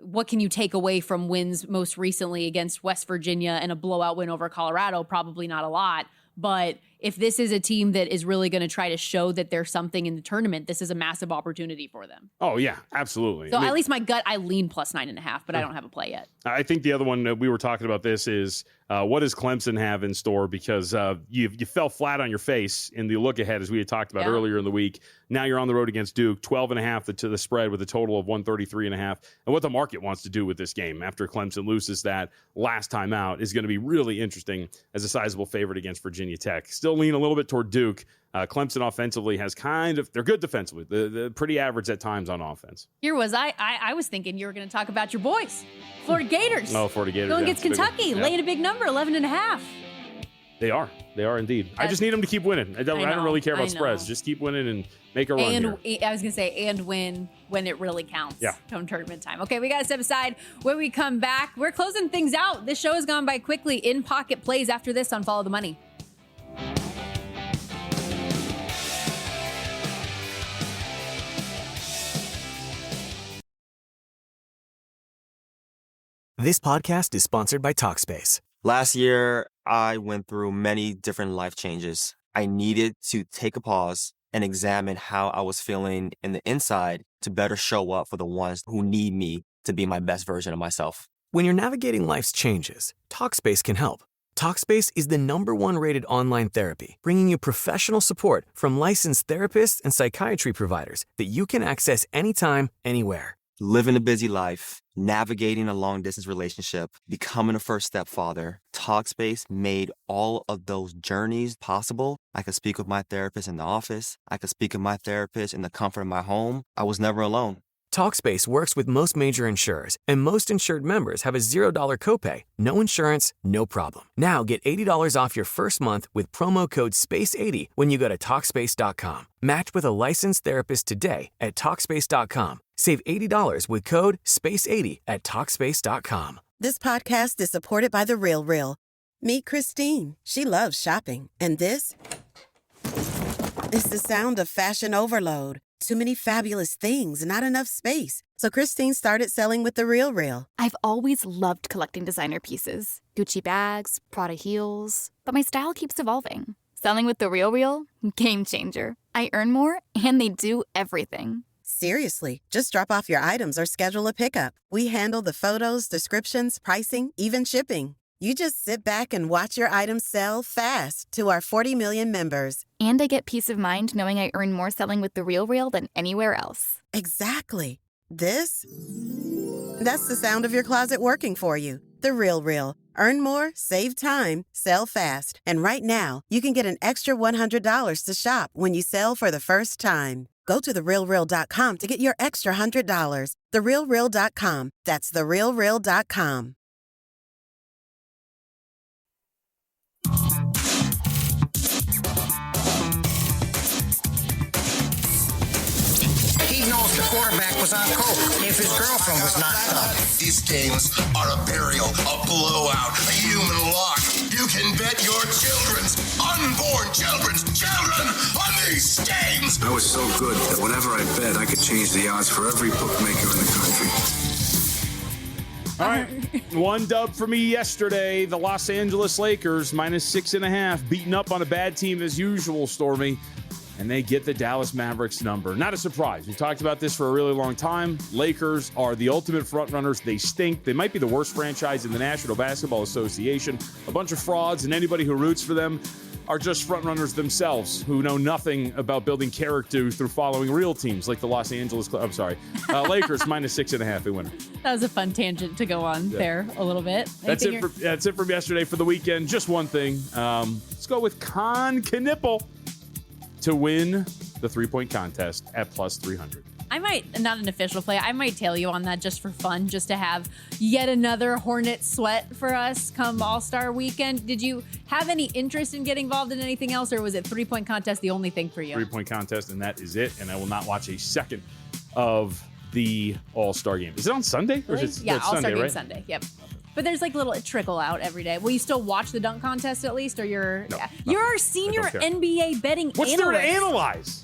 what can you take away from wins most recently against West Virginia and a blowout win over Colorado? Probably not a lot. But if this is a team that is really going to try to show that there's something in the tournament, this is a massive opportunity for them. Oh, yeah, absolutely. So at least my gut, I lean plus 9.5, but I don't have a play yet. I think the other one that we were talking about this is what does Clemson have in store? Because you fell flat on your face in the look ahead, as we had talked about earlier in the week. Now you're on the road against Duke, 12.5 to the spread with a total of 133.5. And what the market wants to do with this game after Clemson loses that last time out is going to be really interesting as a sizable favorite against Virginia Tech. Still lean a little bit toward Duke. Clemson offensively has they're good defensively. They're pretty average at times on offense. Here was I was thinking you were going to talk about your boys, Florida Gators. Oh, Florida Gators. Going against Kentucky, laying a big number, 11.5. They are indeed. I just need them to keep winning. I don't really care about spreads. Just keep winning and make a run here. I was going to say, and win when it really counts. Yeah. Come tournament time. Okay, we got to step aside. When we come back, we're closing things out. This show has gone by quickly. In Pocket plays after this on Follow the Money. This podcast is sponsored by Talkspace. Last year, I went through many different life changes. I needed to take a pause, and examine how I was feeling in the inside to better show up for the ones who need me to be my best version of myself. When you're navigating life's changes, Talkspace can help. Talkspace is the #1 rated online therapy, bringing you professional support from licensed therapists and psychiatry providers that you can access anytime, anywhere. Living a busy life, navigating a long-distance relationship, becoming a first-step father, Talkspace made all of those journeys possible. I could speak with my therapist in the office. I could speak with my therapist in the comfort of my home. I was never alone. Talkspace works with most major insurers, and most insured members have a $0 copay, no insurance, no problem. Now get $80 off your first month with promo code SPACE80 when you go to Talkspace.com. Match with a licensed therapist today at Talkspace.com. Save $80 with code SPACE80 at Talkspace.com. This podcast is supported by The Real Real. Meet Christine. She loves shopping. And this is the sound of fashion overload. Too many fabulous things, not enough space. So Christine started selling with The Real Real. I've always loved collecting designer pieces. Gucci bags, Prada heels. But my style keeps evolving. Selling with The Real Real? Game changer. I earn more, and they do everything. Seriously, just drop off your items or schedule a pickup. We handle the photos, descriptions, pricing, even shipping. You just sit back and watch your items sell fast to our 40 million members. And I get peace of mind knowing I earn more selling with The Real Real than anywhere else. Exactly. That's the sound of your closet working for you. The Real Real. Earn more, save time, sell fast. And right now, you can get an extra $100 to shop when you sell for the first time. Go to TheRealReal.com to get your extra $100. TheRealReal.com. That's TheRealReal.com. He knows the quarterback was on coke if his girlfriend was knocked up. These games are a burial, a blowout, a human lock. You can bet your children's children on these games. I was so good that whenever I bet, I could change the odds for every bookmaker in the country. All right, one dub for me yesterday. The Los Angeles Lakers -6.5, beaten up on a bad team as usual, Stormy. And they get the Dallas Mavericks number. Not a surprise. We talked about this for a really long time. Lakers are the ultimate frontrunners. They stink. They might be the worst franchise in the National Basketball Association. A bunch of frauds, and anybody who roots for them are just frontrunners themselves who know nothing about building character through following real teams like the Los Angeles Lakers -6.5 a winner. That was a fun tangent to go on there a little bit. That's it from yesterday for the weekend. Just one thing. Let's go with Con Knipple to win the 3-point contest at +300. I might, not an official play, I might tail you on that just for fun, just to have yet another Hornet sweat for us come All-Star weekend. Did you have any interest in getting involved in anything else, or was it 3-point contest the only thing for you? 3-point contest, and that is it. And I will not watch a second of the All-Star game. Is it on Sunday? Or is it, yeah, All-Star game right? Sunday, yep. But there's like little trickle out every day. Will you still watch the dunk contest at least, or you're you're our senior NBA betting What's analyst. there to analyze?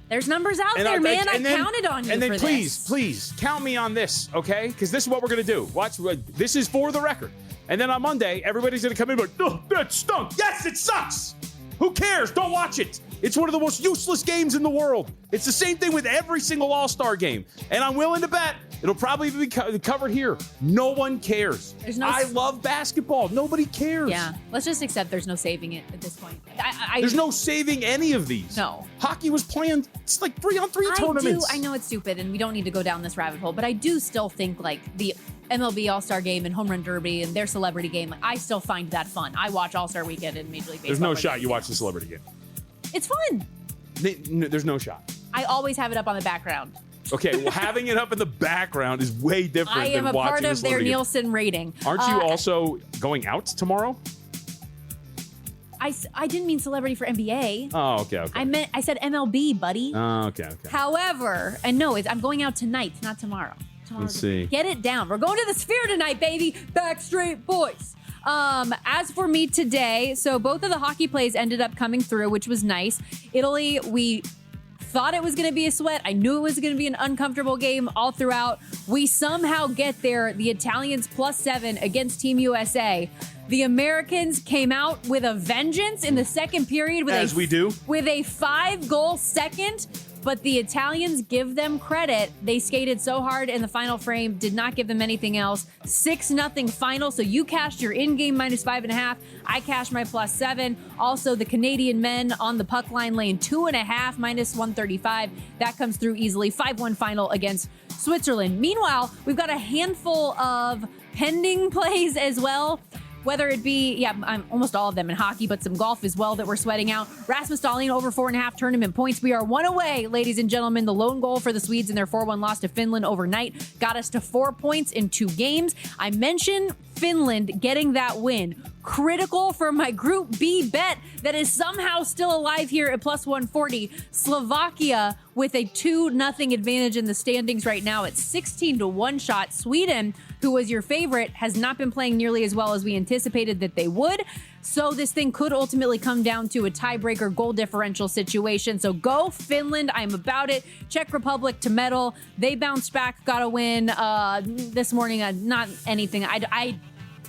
There's numbers out there, man. I counted on you and then for please count me on this, okay? Because this is what we're gonna do. Watch. This is for the record. And then on Monday, everybody's gonna come in and be like, "Oh, that stunk." Yes, it sucks. Who cares? Don't watch it. It's one of the most useless games in the world. It's the same thing with every single All-Star game. And I'm willing to bet it'll probably be covered here. No one cares. I love basketball. Nobody cares. Yeah, let's just accept there's no saving it at this point. There's no saving any of these. No. Hockey was playing, it's like 3-on-3 tournaments. I know it's stupid and we don't need to go down this rabbit hole, but I do still think like the MLB All-Star Game and Home Run Derby and their celebrity game, like, I still find that fun. I watch All-Star Weekend in Major League Baseball. There's no shot you watch the celebrity game. It's fun. There's no shot. I always have it up on the background. Okay, well, having it up in the background is way different I than am a watching part the of their celebrity game. Nielsen rating. Aren't you also going out tomorrow? I didn't mean celebrity for NBA. Oh, okay. I said MLB, buddy. Oh, okay. However, and no, I'm going out tonight, not tomorrow. Let's see. Get it down. We're going to the Sphere tonight, baby. Backstreet Boys. As for me today, so both of the hockey plays ended up coming through, which was nice. Italy, we thought it was going to be a sweat. I knew it was going to be an uncomfortable game all throughout. We somehow get there. The Italians +7 against Team USA. The Americans came out with a vengeance in the second period with As we do. With a 5-goal second. But the Italians, give them credit. They skated so hard in the final frame, did not give them anything else. 6-0 final. So you cashed your in-game -5.5. I cashed my +7. Also, the Canadian men on the puck line lane 2.5 -135. That comes through easily. 5-1 final against Switzerland. Meanwhile, we've got a handful of pending plays as well. Whether it be, almost all of them in hockey, but some golf as well that we're sweating out. Rasmus Dahlin over 4.5 tournament points. We are 1 away, ladies and gentlemen. The lone goal for the Swedes in their 4-1 loss to Finland overnight got us to 4 points in 2 games. I mentioned Finland getting that win. Critical for my Group B bet that is somehow still alive here at +140. Slovakia with a 2-0 advantage in the standings right now at 16-1 shot. Sweden, who was your favorite, has not been playing nearly as well as we anticipated that they would. So this thing could ultimately come down to a tiebreaker goal differential situation. So go Finland. I'm about it. Czech Republic to medal. They bounced back, got a win this morning. Not anything. I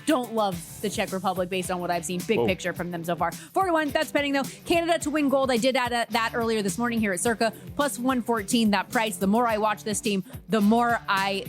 don't love the Czech Republic based on what I've seen. Big picture from them so far. 4-1, that's pending though. Canada to win gold. I did add that earlier this morning here at Circa. +114, that price. The more I watch this team, the more I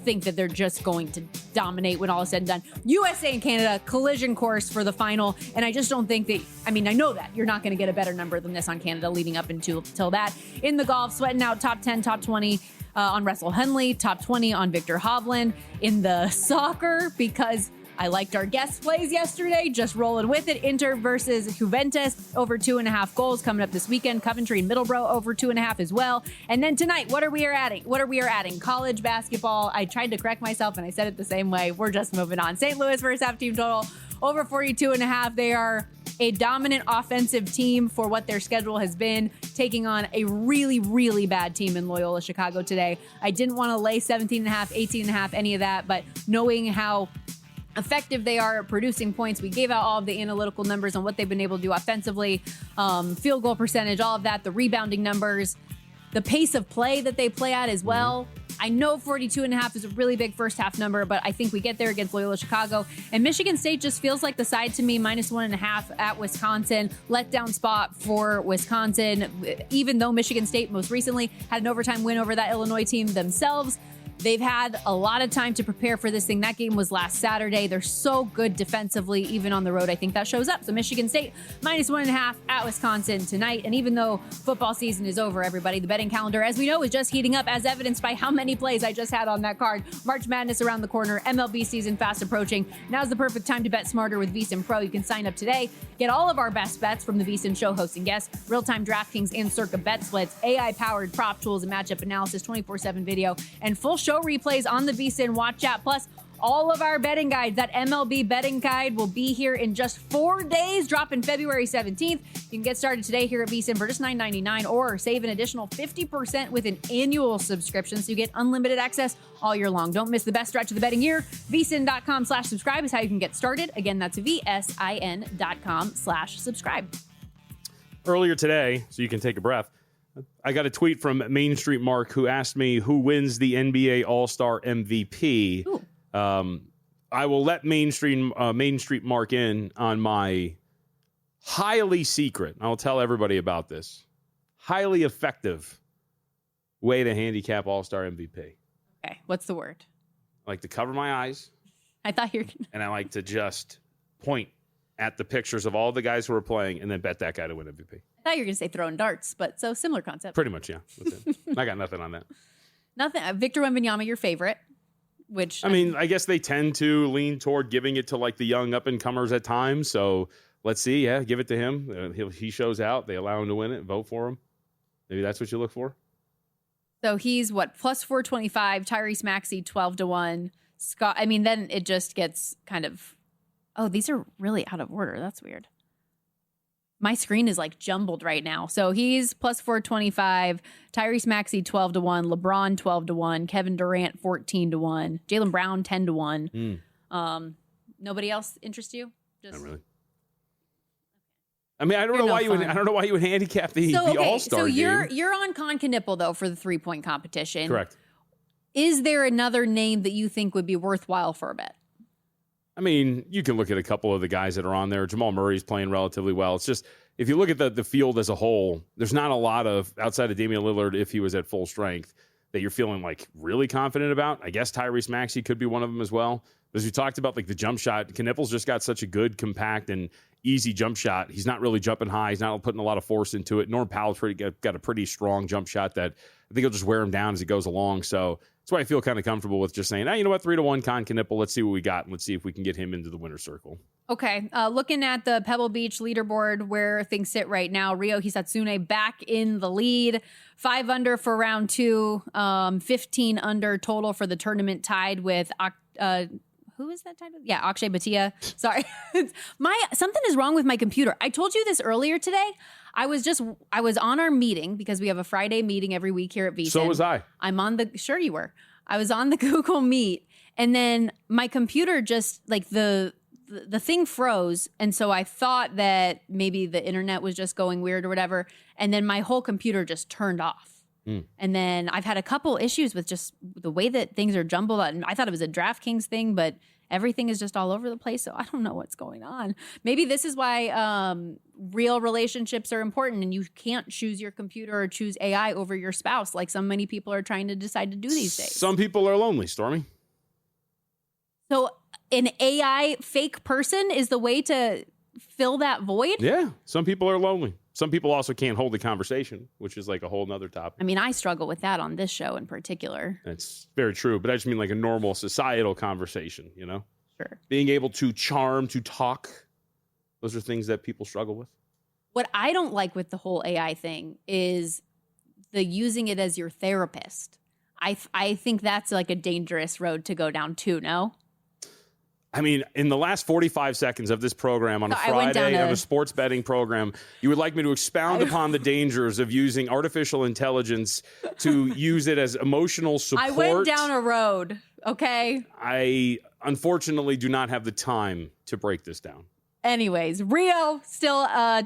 think that they're just going to dominate when all is said and done. USA and Canada, collision course for the final. And I just don't think that, I know that you're not going to get a better number than this on Canada leading up until that. In the golf, sweating out top 10, top 20 on Russell Henley, top 20 on Victor Hovland. In the soccer, because I liked our guest plays yesterday, just rolling with it. Inter versus Juventus, over 2.5 goals coming up this weekend. Coventry and Middlesbrough over 2.5 as well. And then tonight, what are we adding? College basketball. I tried to correct myself and I said it the same way. We're just moving on. St. Louis first half team total, over 42.5. They are a dominant offensive team for what their schedule has been, taking on a really, really bad team in Loyola Chicago today. I didn't want to lay 17.5, 18.5, any of that, but knowing how effective they are at producing points. We gave out all of the analytical numbers on what they've been able to do offensively, field goal percentage, all of that, the rebounding numbers, the pace of play that they play at as well. I know 42.5 is a really big first half number, but I think we get there against Loyola Chicago. And Michigan State just feels like the side to me, -1.5 at Wisconsin. Letdown spot for Wisconsin, even though Michigan State most recently had an overtime win over that Illinois team themselves. They've had a lot of time to prepare for this thing. That game was last Saturday. They're so good defensively, even on the road. I think that shows up. So Michigan State, -1.5 at Wisconsin tonight. And even though football season is over, everybody, the betting calendar, as we know, is just heating up, as evidenced by how many plays I just had on that card. March Madness around the corner. MLB season fast approaching. Now's the perfect time to bet smarter with VSiN Pro. You can sign up today. Get all of our best bets from the VSiN show hosting guests, real-time DraftKings and Circa bet splits, AI-powered prop tools and matchup analysis, 24/7 video, and full show replays on the VSiN Watch app. Plus, all of our betting guides. That MLB betting guide will be here in just 4 days, dropping February 17th. You can get started today here at VSiN for just $9.99 or save an additional 50% with an annual subscription so you get unlimited access all year long. Don't miss the best stretch of the betting year. VSiN.com/subscribe is how you can get started. Again, that's VSIN.com/subscribe. Earlier today, so you can take a breath, I got a tweet from Main Street Mark who asked me who wins the NBA All-Star MVP. I will let Main Street Mark in on my highly secret, I'll tell everybody about this, highly effective way to handicap All-Star MVP. Okay, what's the word? I like to cover my eyes. I thought you were going to. And I like to just point at the pictures of all the guys who are playing and then bet that guy to win MVP. I thought you were going to say throwing darts, but so similar concept. Pretty much, yeah. That's it. I got nothing on that. Nothing. Victor Wembanyama, your favorite, which... I mean, I guess they tend to lean toward giving it to like the young up-and-comers at times. So let's see. Yeah, give it to him. He shows out. They allow him to win it. Vote for him. Maybe that's what you look for. So he's what? Plus 425. Tyrese Maxey, 12-1. Scott. I mean, then it just gets kind of... Oh, these are really out of order. That's weird. My screen is like jumbled right now. So he's plus 425. Tyrese Maxey 12-1. LeBron 12-1. Kevin Durant 14-1. Jaylen Brown 10-1. Nobody else interest you? Not really. I mean, I don't know why you would handicap the All-Star game. So you're on Con Knipple though for the 3-point competition. Correct. Is there another name that you think would be worthwhile for a bet? I mean, you can look at a couple of the guys that are on there. Jamal Murray's playing relatively well. It's just, if you look at the field as a whole, there's not a lot of, outside of Damian Lillard, if he was at full strength, that you're feeling like really confident about. I guess Tyrese Maxey could be one of them as well. But as we talked about, like the jump shot, Knippel's just got such a good, compact, and easy jump shot. He's not really jumping high. He's not putting a lot of force into it. Norm Powell's got a pretty strong jump shot that I think he'll just wear him down as he goes along. So that's why I feel kind of comfortable with just saying, hey, you know what, 3-1 Con Knippel. Let's see what we got, and let's see if we can get him into the winner's circle. Okay, looking at the Pebble Beach leaderboard where things sit right now, Ryo Hisatsune back in the lead, 5 under for round 2, 15 under total for the tournament, tied with who is that title? Yeah, Akshay Bhatia. Sorry. Something is wrong with my computer. I told you this earlier today. I was on our meeting because we have a Friday meeting every week here at VSiN. So was I. Sure you were. I was on the Google Meet, and then my computer just, like, the thing froze, and so I thought that maybe the internet was just going weird or whatever, and then my whole computer just turned off. And then I've had a couple issues with just the way that things are jumbled. And I thought it was a DraftKings thing, but everything is just all over the place. So I don't know what's going on. Maybe this is why real relationships are important, and you can't choose your computer or choose AI over your spouse like so many people are trying to decide to do these days. Some people are lonely, Stormy. So an AI fake person is the way to fill that void? Yeah, some people are lonely. Some people also can't hold the conversation, which is like a whole nother topic. I mean, I struggle with that on this show in particular. That's very true. But I just mean like a normal societal conversation, you know? Sure. Being able to charm, to talk. Those are things that people struggle with. What I don't like with the whole AI thing is the using it as your therapist. I think that's like a dangerous road to go down too, no? I mean, in the last 45 seconds of this program on a Friday of a sports betting program, you would like me to expound upon the dangers of using artificial intelligence to use it as emotional support. I went down a road, okay? I unfortunately do not have the time to break this down. Anyways, Ryo still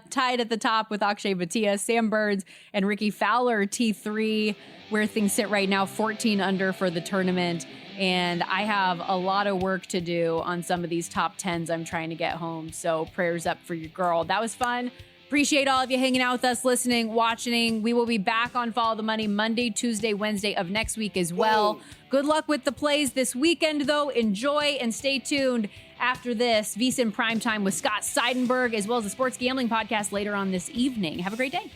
tied at the top with Akshay Bhatia, Sam Burns, and Ricky Fowler, T3, where things sit right now, 14 under for the tournament. And I have a lot of work to do on some of these top 10s I'm trying to get home. So prayers up for your girl. That was fun. Appreciate all of you hanging out with us, listening, watching. We will be back on Follow the Money Monday, Tuesday, Wednesday of next week as well. Whoa. Good luck with the plays this weekend, though. Enjoy and stay tuned. After this, VSiN Primetime with Scott Seidenberg, as well as the Sports Gambling Podcast later on this evening. Have a great day.